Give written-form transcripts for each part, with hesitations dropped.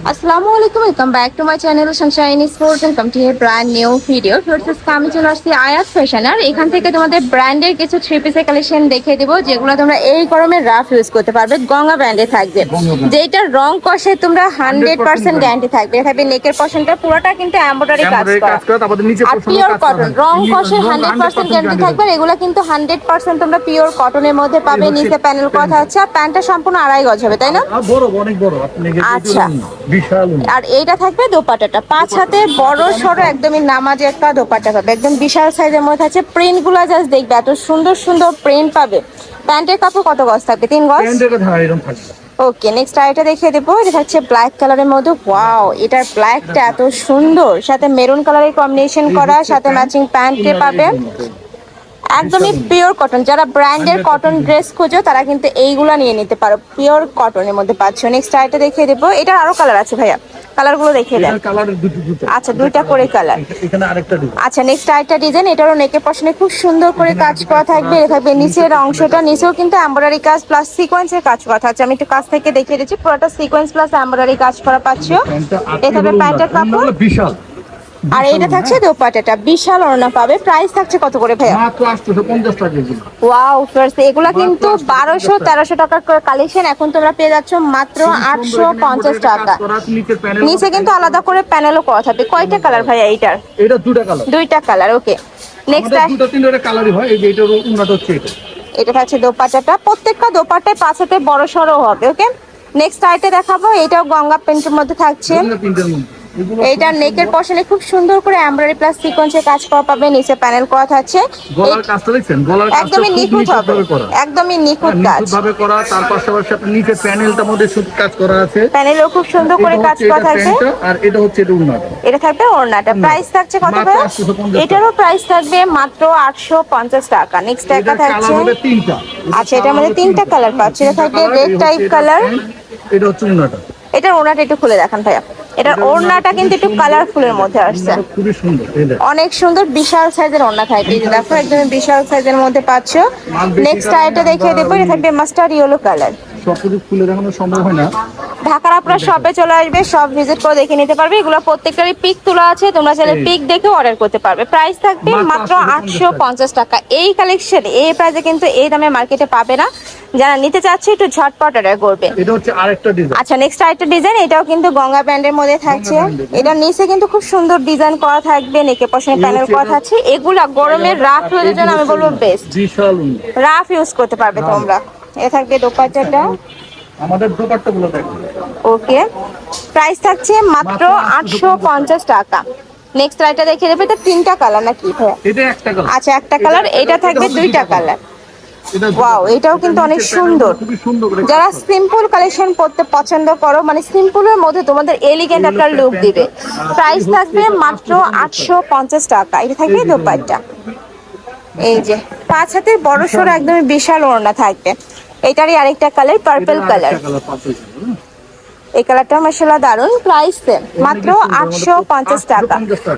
আসসালামু আলাইকুম, welcome back to my channel Sunshine sports. Welcome to A brand new video. আমি চলে আসছি আয়াত ফ্যাশন, আর এখান থেকে তোমাদের ব্র্যান্ডের কিছু থ্রি পিসের কালেকশন দেখিয়ে দেবো, যেগুলো তোমরা এই গরমে রাফ ইউজ করতে পারবে। গঙ্গা ব্র্যান্ডে থাকবে, যেটার রং কষে তোমরা 100% গ্যারান্টি থাকবে। থাকবে নেকের পশনটা পুরোটা কিন্তু এমব্রয়ডারি কাজ করা, আর পিওর কটন। রং কষে 100% গ্যারান্টি থাকবে। আর এগুলো কিন্তু 100% তোমরা পিওর কটনের মধ্যে পাবে। নিচে প্যানেল কথা আছে, আর প্যান্টটা সম্পূর্ণ 2.5 গজ হবে, তাই না? বড়, অনেক বড়। আচ্ছা, বিশাল। আর এইটা থাকবে দোপাট্টাটা 5 হাতের বড় সড়ো একদমই নামাজি একটা দোপাট্টা পাবে, একদম বিশাল সাইজের মধ্যে আছে। প্রিন্ট গুলো জাস্ট দেখবে, এত সুন্দর সুন্দর প্রিন্ট পাবে। প্যান্টের কাপড় কত গজ থাকবে? 3 গজ। ওকে, নেক্সট আইটা দেখিয়ে দেবো। এটা হচ্ছে ব্ল্যাক কালারের মধ্যে। ওয়াও, এটার ব্ল্যাকটা এত সুন্দর, সাথে মেরুন কালারের কম্বিনেশন করা, সাথে ম্যাচিং প্যান্টে পাবে। একদমই পিওর কটন। যারা ব্র্যান্ডের কটন ড্রেস খোঁজো তারা কিন্তু এইগুলা নিয়ে নিতে পারো, পিওর কটনের মধ্যে পাচ্ছ। নেক্সট আইটা দেখিয়ে দেবো। এটার আরো কালার আছে ভাইয়া, কালারগুলো দেখিয়ে দেন। আচ্ছা, দুইটা করে কালার। আচ্ছা, নেক্সট আইটা ডিজাইন। এটারও নেকের পশনে খুব সুন্দর করে কাজ করা থাকবে। এটা থাকবে নিচের অংশটা, নিচেও কিন্তু এমব্রয়ডারি কাজ প্লাস সিকোয়েন্সের কাজ করা থাকছে। আমি একটু কাছ থেকে দেখিয়ে দিচ্ছি, পুরোটা সিকোয়েন্স প্লাস এমব্রয়ডারি কাজ করা পাচ্ছ। এটা থাকবে প্যান্টের কাপড় বিশাল, আর এটা থাকছে দোপাট্টাটা বিশাল ওড়না পাবে। প্রাইস থাকছে কত করে ভাইয়া? মাত্র 850 টাকা কেজি। ওয়াও ফার্স্ট, এগুলা কিন্তু 1200-1300 টাকার কালেকশন, এখন তোমরা পেয়ে যাচ্ছ মাত্র 850 টাকা। নিচে কিন্তু আলাদা করে প্যানেলও করা থাকবে। কয়টা কালার ভাইয়া এইটার? এটা দুটো কালার। দুইটা কালার। ওকে, নেক্সট দুটো তিনটা কালারই হয়। এই যে এটার উন্নত হচ্ছে এটা। এটা থাকছে দোপাট্টাটা, প্রত্যেকটা দোপাট্টায় 5 হাতে বড় সড়ো হবে। ওকে, নেক্সট আইটে দেখাবো। এটাও গঙ্গা প্রিন্টের মধ্যে থাকছে। এইটা নেকের পশনে খুব সুন্দর করে এমব্রয়ডারি প্লাস সিকোয়েন্সের কাজ করা পাবে। নিচে প্যানেল করা থাকছে। গলার কাজটা দেখছেন? গলার কাজটা একদমই নিখুঁত হবে, একদমই নিখুঁত কাজ ভাবে করা। তার পাশাপাশি আপনি নিচে প্যানেলটার মধ্যে সুতি কাজ করা আছে। প্যানেলও খুব সুন্দর করে কাজ করা থাকবে। আর এটা হচ্ছে এটা ওড়নাটা। এটা থাকবে ওড়নাটা। প্রাইস থাকছে কত ভাই? এটারও প্রাইস থাকবে মাত্র 850 টাকা। নেক্সট একটা থাকছে। আচ্ছা, এটার মধ্যে 3টা কালার পাচ্ছি। এটা থাকবে রেড টাইপ কালার। এটা হচ্ছে ওড়নাটা। এটার ওড়নাটা একটু খুলে দেখান ভাইয়া। এটার ওড়নাটা কিন্তু একটু কালারফুলের মধ্যে আসছে, খুবই সুন্দর। অনেক সুন্দর। বিশাল সাইজের ওড়না থাকবে, এই যে দেখো একদম বিশাল সাইজের মধ্যে পাচ্ছ। নেক্সট আইটা দেখিয়ে দেবো। এটা থাকবে মাস্টার্ড ইয়েলো কালার। সবকিছু খুলে দেখানো সম্ভব হয় না। ঢাকার আপনারা শপে চলে আসবে, সব ভিজিট করে দেখে নিতে পারবে। এগুলো প্রত্যেকটারই পিক তোলা আছে, তোমরা চাইলে পিক দেখে অর্ডার করতে পারবে। প্রাইস থাকবে মাত্র 850 টাকা। এই কালেকশন এই প্রাইসে কিন্তু এই দামে মার্কেটে পাবে না। যারা নিতে চাচ্ছে একটু ঝটপট অর্ডার করবে। এটা হচ্ছে আরেকটা ডিজাইন। আচ্ছা, নেক্সট আরেকটা ডিজাইন। এটাও কিন্তু গঙ্গা ব্র্যান্ডের মধ্যে থাকছে। এটা নিচে কিন্তু খুব সুন্দর ডিজাইন করা থাকবে, নেকের পশনে প্যানেল করা থাকছে। এগুলা গরমের রাফ ইউজের জন্য আমি বলবো বেস্ট, বিশাল রাফ ইউজ করতে পারবে তোমরা। এটা থাকবে দোপাট্টাটা। আমাদের দোপাট্টাগুলো দেখো। ওকে, প্রাইস থাকছে মাত্র 850 টাকা। নেক্সট আইটা দেখিয়ে দেবে। এটা 3টা কালার নাকি ভাইয়া? এটা একটা কালার। আচ্ছা, একটা কালার। এটা থাকবে 2টা কালার। ওয়াও, এটাও কিন্তু অনেক সুন্দর। যারা সিম্পল কালেকশন পড়তে পছন্দ করো, মানে সিম্পলের মধ্যে তোমাদের এলিগেন্ট একটা লুক দিবে, প্রাইস থাকবে মাত্র 850 টাকা। এটা থাকবে দোপাট্টা। এই যে 5 হাতের বড় সড়ো একদমই বিশাল ওড়না থাকবে। এটারই আরেকটা কালার পার্পল কালার। এই কালারটা মাশাআল্লাহ দারুন। প্রাইস মাত্র 850 টাকা।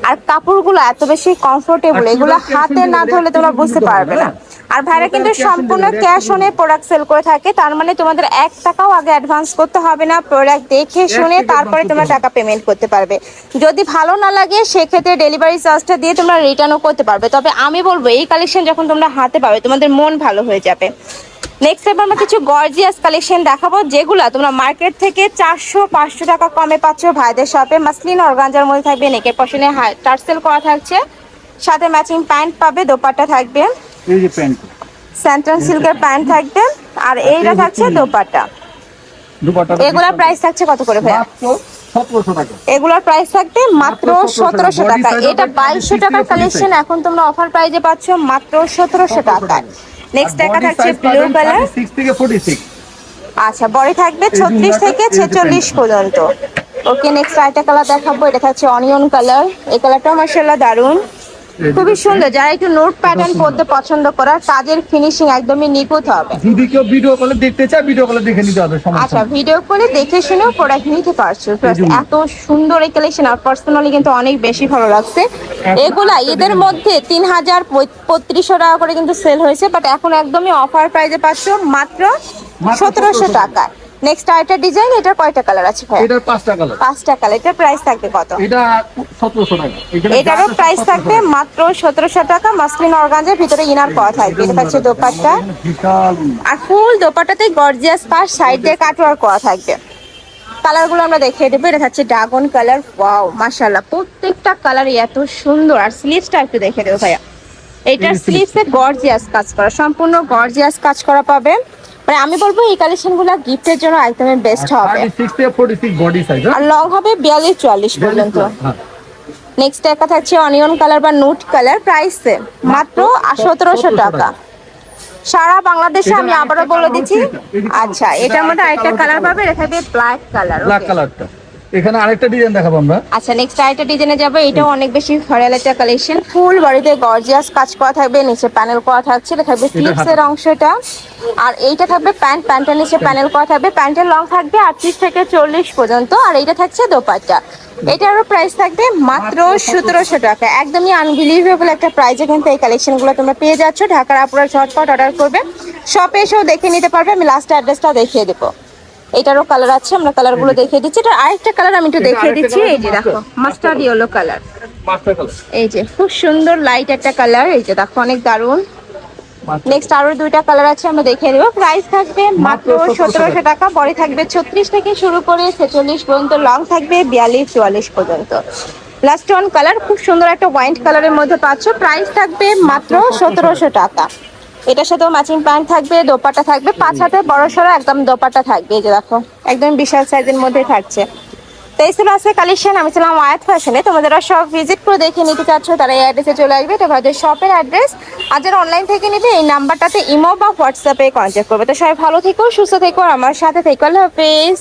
আর কাপড়গুলো এত বেশি কমফোর্টেবল, এগুলো হাতে না ধরলে তোমরা বুঝতে পারবে না। আর ভাইরা কিন্তু সম্পূর্ণ ক্যাশ অনে প্রোডাক্ট সেল করে থাকে, তার মানে তোমাদের 1 টাকাও আগে অ্যাডভান্স করতে হবে না। প্রোডাক্ট দেখে শুনে তারপরে তোমরা টাকা পেমেন্ট করতে পারবে। যদি ভালো না লাগে সেক্ষেত্রে ডেলিভারি চার্জটা দিয়ে তোমরা রিটার্নও করতে পারবে। তবে আমি বলবো এই কালেকশন যখন তোমরা হাতে পাবে তোমাদের মন ভালো হয়ে যাবে। নেক্সট এবার আমরা কিছু গর্জিয়াস কালেকশন দেখাবো, যেগুলো তোমরা মার্কেট থেকে 400-500 টাকা কমে পাচ্ছ ভাইদের শপে। মাসলিন অর্গানজার মধ্যে থাকবে, নেকের পশনে টার্সেল করা থাকছে, সাথে ম্যাচিং প্যান্ট পাবে, দোপাট্টা থাকবে। এই যে প্যান্ট, স্যান্টন সিল্কের প্যান্ট থাকবে, আর এইটা থাকছে দোপাট্টা। এগুলোর প্রাইস থাকছে কত করে ভাই? মাত্র 1700 টাকা। এগুলোর প্রাইস থাকবে মাত্র 1700 টাকা। এটা 2200 টাকার কালেকশন, এখন তোমরা অফার প্রাইজে পাচ্ছ মাত্র 1700 টাকা। নেক্সট একটা থাকছে ব্লু কালার। 6 থেকে 46। আচ্ছা, বডি থাকবে 36 থেকে 46 পর্যন্ত। ওকে, নেক্সট আরেকটা কালার দেখাবো। এটা থাকছে অনিয়ন কালার। এই কালারটাও মাশাআল্লাহ দারুন, খুবই সুন্দর। যারা একটু নোট প্যাটার্ন পড়তে পছন্দ করার, কাজের ফিনিশিং একদমই নিখুঁত হবে। যদি কেউ ভিডিও কলে দেখতে চায় ভিডিও কলে দেখে নিতে হবে, সমস্যা আচ্ছা, ভিডিও করে দেখে শুনেও প্রোডাক্ট নিতে পারছো। এত সুন্দর এই কালেকশন আর পার্সোনালি কিন্তু অনেক বেশি ভালো লাগছে। এগুলা ঈদের মধ্যে 3000-3500 টাকা করে কিন্তু সেল হয়েছে, বাট এখন একদমই অফার প্রাইজে পাচ্ছ মাত্র 1700 টাকা। নেক্সট আরেকটা ডিজাইন, এটার কয়টা কালার আছে ভাই? এটার 5টা কালার। 5টা কালার। এটার প্রাইস থাকবে কত? এটা 1700 টাকা। এটারও প্রাইস থাকবে মাত্র 1700 টাকা। মাসলিন অর্গানজার ভিতরে ইনার করা থাকবে। এটা হচ্ছে দোপাট্টা, বিশাল আর ফুল দোপাট্টাতে গর্জিয়াস পাশ সাইড দিয়ে কাটওয়ার্ক করা থাকবে। কালারগুলো আমরা দেখিয়ে দেবো। এটা হচ্ছে ড্রাগন কালার। ওয়াও মাশাআল্লাহ, প্রত্যেকটা কালার এত সুন্দর। আর স্লিভসটা একটু দেখে দেবো ভাইয়া। এটার স্লিভসে গর্জিয়াস কাজ করা, সম্পূর্ণ গর্জিয়াস কাজ করা পাবেন। মানে আমি বলবো এই কালেকশনগুলো গিফটের জন্য একদমই বেস্ট হবে। 36 থেকে 46 বডি সাইজ। আর লং হবে 42-44 পর্যন্ত। নেক্সট একটা থাকছে অনিয়ন কালার বা নুট কালার, প্রাইস মাত্র 1700 টাকা। সারা বাংলাদেশে আমি আবারও বলে দিচ্ছি। আচ্ছা, এটার মধ্যে আরেকটা কালার পাবে, এটা থাকবে ব্ল্যাক কালার। ব্ল্যাক কালারটা। এখানে আরেকটা ডিজাইন দেখাবো আমরা। আচ্ছা, নেক্সট আরেকটা ডিজাইনে যাবে। এটাও অনেক বেশি ভাইরাল একটা কালেকশন। ফুল বডিতে গর্জিয়াস কাজ করা থাকবে, নিচে প্যানেল করা থাকছে। এটা থাকবে স্লিভস এর অংশটা। আর এইটা থাকবে প্যান্ট, প্যান্টের নিচে প্যানেল করা থাকবে। প্যান্টের লং থাকবে 38 থেকে 40 পর্যন্ত। আর এইটা থাকছে দোপাট্টা। এটারও প্রাইস থাকবে মাত্র 1700 টাকা। একদমই আনবিলিভেবল একটা প্রাইসে কিন্তু এই কালেকশনগুলো তোমরা পেয়ে যাচ্ছ। ঢাকার আপুরা ঝটপট অর্ডার করবে, শপে এসেও দেখে নিতে পারবে। আমি লাস্ট অ্যাড্রেসটা দেখিয়ে দেবো। এটারও কালার আছে, আমরা কালারগুলো দেখিয়ে দিচ্ছি। এটা আরেকটা কালার আমি একটু দেখিয়ে দিচ্ছি। এই যে দেখো, mustard yellow colour. Master colour. এই যে খুব সুন্দর লাইট একটা কালার। এই যে দেখো, অনেক দারুন। নেক্সট আরো দুইটা কালার আছে, আমরা দেখিয়ে দেবো। প্রাইস থাকবে মাত্র 1700 টাকা। বডি থাকবে 36 থেকে শুরু করে 46 পর্যন্ত, লং থাকবে 42-44 পর্যন্ত। লাস্ট ওয়ান কালার, খুব সুন্দর একটা হোয়াইট কালারের মধ্যে পাচ্ছ। প্রাইস থাকবে মাত্র 1700 টাকা। এটার সাথেও ম্যাচিং প্যান্ট থাকবে, দোপাট্টা থাকবে, 5 হাতে বড় সড়ো একদম দোপাট্টা থাকবে। এই যে দেখো, একদম বিশাল সাইজের মধ্যে থাকছে। তো এই ছিল আছে কালেকশন। আমি ছিলাম আয়াত ফ্যাশনে। তোমাদের সব ভিজিট করে দেখে নিতে চাচ্ছ, তারা এই অ্যাড্রেসে চলে আসবে। এটা ভাইদের শপের অ্যাড্রেস। আর যারা অনলাইন থেকে নিবে এই নাম্বারটাতে ইমো বা হোয়াটসঅ্যাপে কন্ট্যাক্ট করবে। তো সবাই ভালো থেকো, সুস্থ থেকো, আর আমার সাথে থেকো। আল্লাহ হাফেজ।